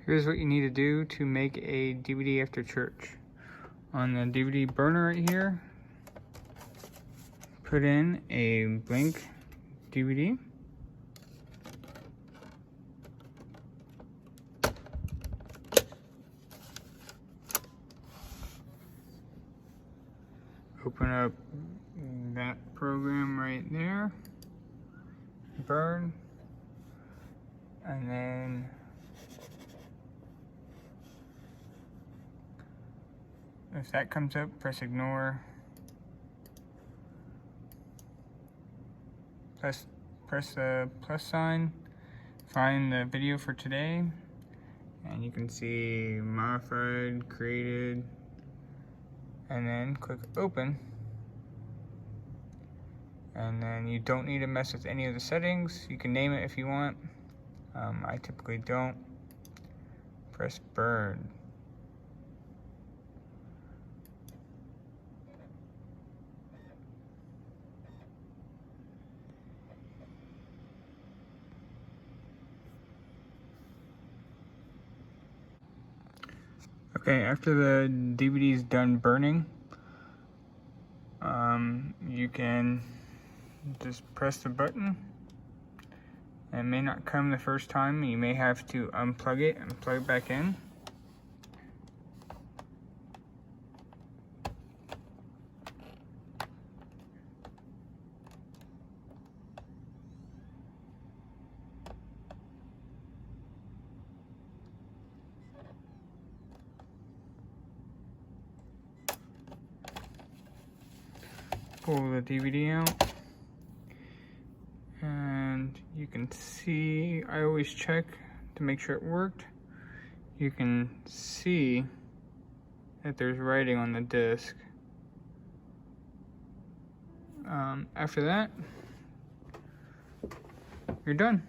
Here's what you need to do to make a DVD after church. On the DVD burner right here, put in a blank DVD. Open up that program right there. Burn. And then if that comes up, press ignore. Press the plus sign. Find the video for today. And you can see modified, created, and then click open. And then you don't need to mess with any of the settings. You can name it if you want. I typically don't. Press burn. Okay, after the DVD is done burning, you can just press the button. It may not come the first time. You may have to unplug it and plug it back in. Pull the DVD out. And you can see, I always check to make sure it worked. You can see that there's writing on the disc. After that, you're done.